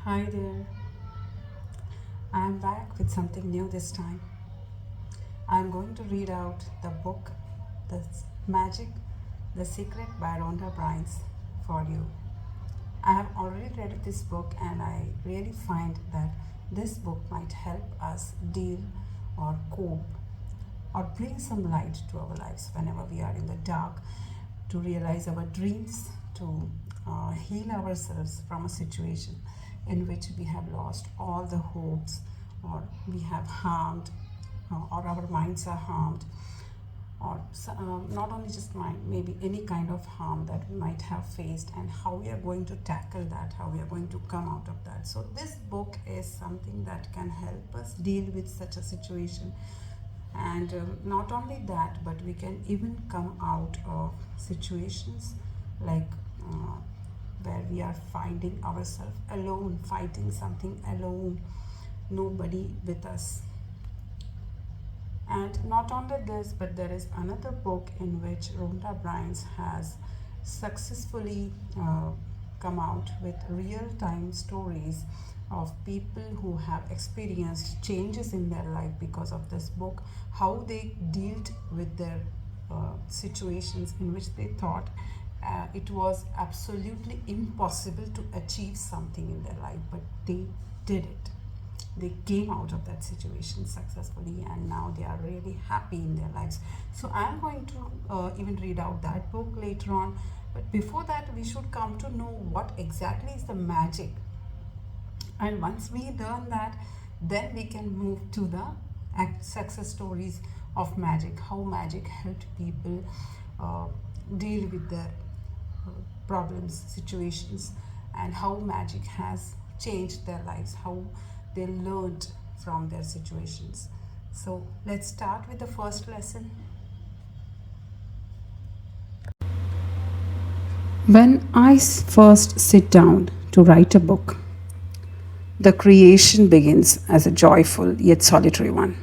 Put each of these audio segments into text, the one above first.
Hi there, I am back with something new this time. I am going to read out the book The Magic, The Secret by Rhonda Byrnes for you. I have already read this book and I really find that this book might help us deal or cope or bring some light to our lives whenever we are in the dark, to realize our dreams, to heal ourselves from a situation in which we have lost all the hopes, or we have harmed, or our minds are harmed, or not only just mind, maybe any kind of harm that we might have faced, and how we are going to tackle that, how we are going to come out of that. So, this book is something that can help us deal with such a situation. And not only that, but we can even come out of situations like where we are finding ourselves alone, fighting something alone, nobody with us. And not only this, but there is another book in which Rhonda Byrnes has successfully come out with real time stories of people who have experienced changes in their life because of this book, how they dealt with their situations in which they thought it was absolutely impossible to achieve something in their life, but they did it. They came out of that situation successfully and now they are really happy in their lives. So I am going to even read out that book later on, but before that we should come to know what exactly is the magic. And once we learn that, then we can move to the success stories of magic, how magic helped people uh, deal with their problems, situations, and how magic has changed their lives, how they learned from their situations. So let's start with the first lesson. When I first sit down to write a book, the creation begins as a joyful yet solitary one.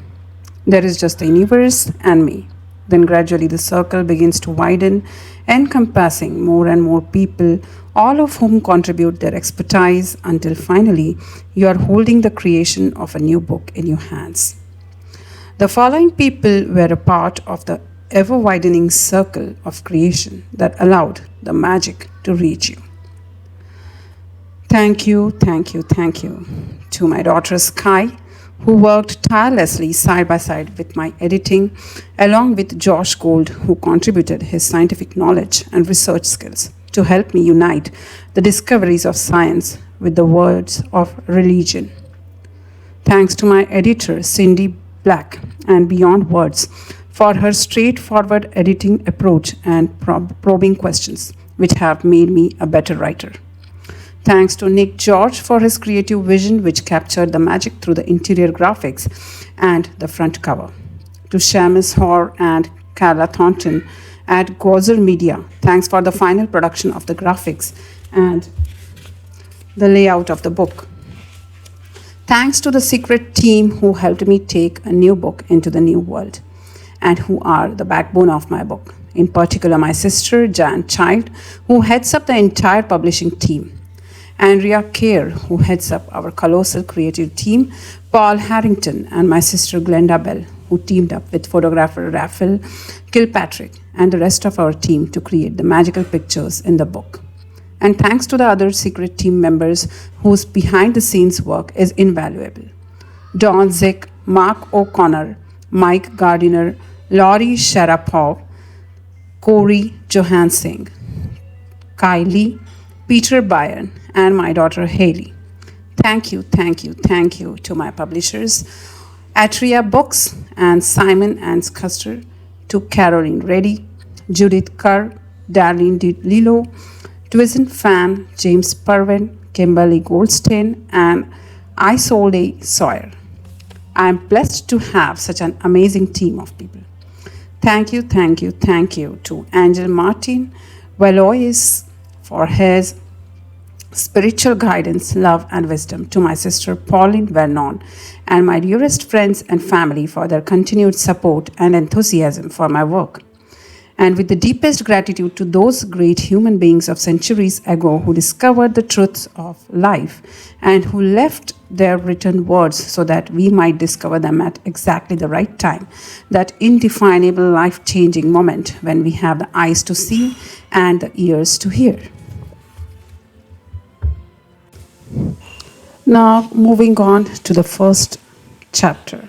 There is just the universe and me. Then gradually the circle begins to widen, encompassing more and more people, all of whom contribute their expertise until finally you are holding the creation of a new book in your hands. The following people were a part of the ever widening circle of creation that allowed the magic to reach you. Thank you, thank you, thank you to my daughter Sky, who worked tirelessly side by side with my editing, along with Josh Gold, who contributed his scientific knowledge and research skills to help me unite the discoveries of science with the words of religion. Thanks to my editor, Cindy Black, and Beyond Words for her straightforward editing approach and probing questions, which have made me a better writer. Thanks to Nick George for his creative vision, which captured the magic through the interior graphics and the front cover. To Shamus Hoare and Carla Thornton at Gozer Media, thanks for the final production of the graphics and the layout of the book. Thanks to the secret team who helped me take a new book into the new world and who are the backbone of my book. In particular, my sister, Jan Child, who heads up the entire publishing team. Andrea Kerr, who heads up our colossal creative team, Paul Harrington, and my sister Glenda Bell, who teamed up with photographer Raphael Kilpatrick and the rest of our team to create the magical pictures in the book. And thanks to the other secret team members whose behind the scenes work is invaluable. Don Zick, Mark O'Connor, Mike Gardiner, Laurie Sharapov, Corey Johansing, Kylie, Peter Byron, and my daughter Haley. Thank you, thank you, thank you to my publishers, Atria Books and Simon and Custer, to Caroline Reddy, Judith Kerr, Darlene Lilo, Twizen Fan, James Pervin, Kimberly Goldstein, and Isolde Sawyer. I am blessed to have such an amazing team of people. Thank you, thank you, thank you to Angel Martin Valois for his spiritual guidance, love, and wisdom, to my sister Pauline Vernon and my dearest friends and family for their continued support and enthusiasm for my work. and with the deepest gratitude to those great human beings of centuries ago who discovered the truths of life and who left their written words so that we might discover them at exactly the right time, that indefinable life changing moment when we have the eyes to see and the ears to hear. Now, moving on to the first chapter.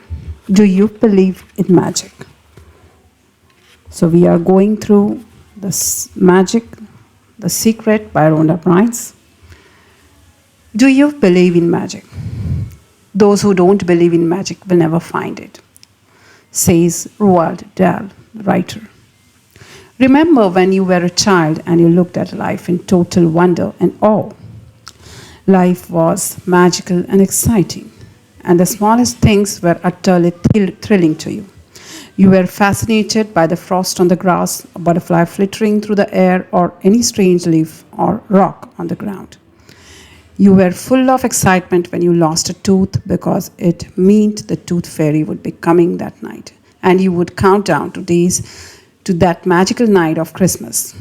Do you believe in magic? So, we are going through this magic, The Secret by Rhonda Byrnes. Do you believe in magic? Those who don't believe in magic will never find it, says Roald Dahl, the writer. Remember when you were a child and you looked at life in total wonder and awe. Life was magical and exciting, and the smallest things were utterly thrilling to you. You were fascinated by the frost on the grass, a butterfly flittering through the air, or any strange leaf or rock on the ground. You were full of excitement when you lost a tooth because it meant the tooth fairy would be coming that night, and you would count down to days to that magical night of Christmas.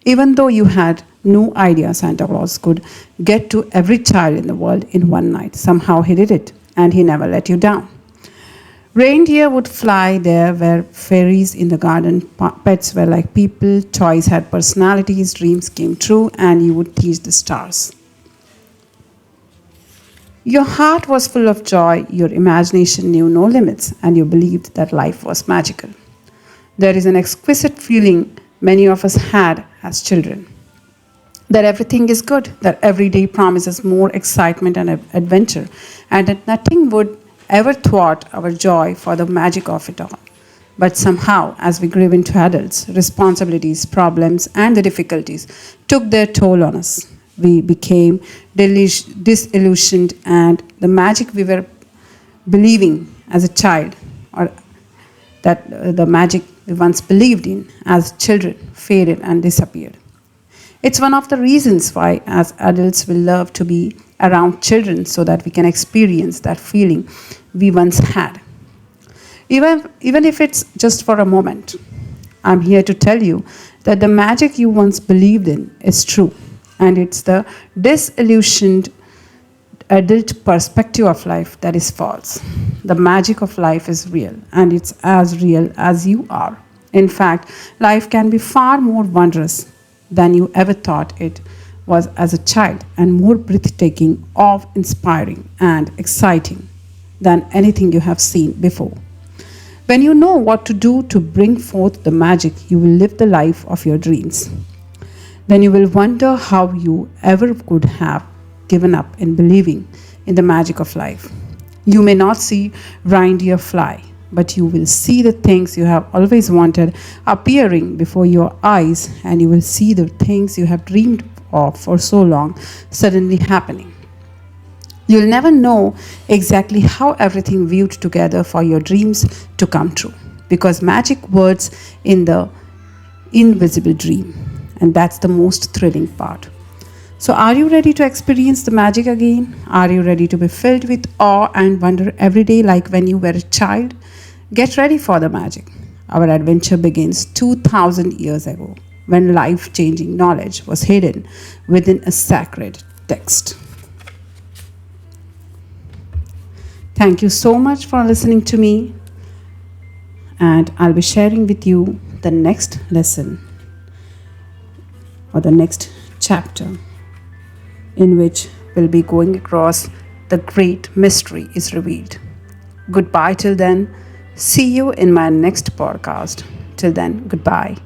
Even though you had no idea Santa Claus could get to every child in the world in one night, somehow he did it, and he never let you down. Reindeer would fly, there were fairies in the garden, pets were like people, toys had personalities, dreams came true, and you would tease the stars. Your heart was full of joy, your imagination knew no limits, and you believed that life was magical. There is an exquisite feeling many of us had as children, that everything is good, that every day promises more excitement and adventure, and that nothing would ever thwart our joy for the magic of it all. But somehow, as we grew into adults, responsibilities, problems, and the difficulties took their toll on us. We became disillusioned, and the magic we were believing as a child, or that the magic we once believed in as children, faded and disappeared. It's one of the reasons why, as adults, we love to be around children so that we can experience that feeling we once had. Even if it's just for a moment, I'm here to tell you that the magic you once believed in is true, and it's the disillusioned adult perspective of life that is false. The magic of life is real, and it's as real as you are. In fact, life can be far more wondrous than you ever thought it was as a child, and more breathtaking, awe-inspiring, and exciting than anything you have seen before. When you know what to do to bring forth the magic, you will live the life of your dreams. Then you will wonder how you ever could have given up in believing in the magic of life. You may not see reindeer fly, but you will see the things you have always wanted appearing before your eyes, and you will see the things you have dreamed of for so long suddenly happening. You'll never know exactly how everything viewed together for your dreams to come true, because magic words in the invisible dream, and that's the most thrilling part. So, are you ready to experience the magic again? Are you ready to be filled with awe and wonder every day like when you were a child? Get ready for the magic. Our adventure begins 2,000 years ago, when life-changing knowledge was hidden within a sacred text. Thank you so much for listening to me, and I'll be sharing with you the next lesson or the next chapter, in which we'll be going across the great mystery is revealed. Goodbye till then. See you in my next podcast. Till then, goodbye.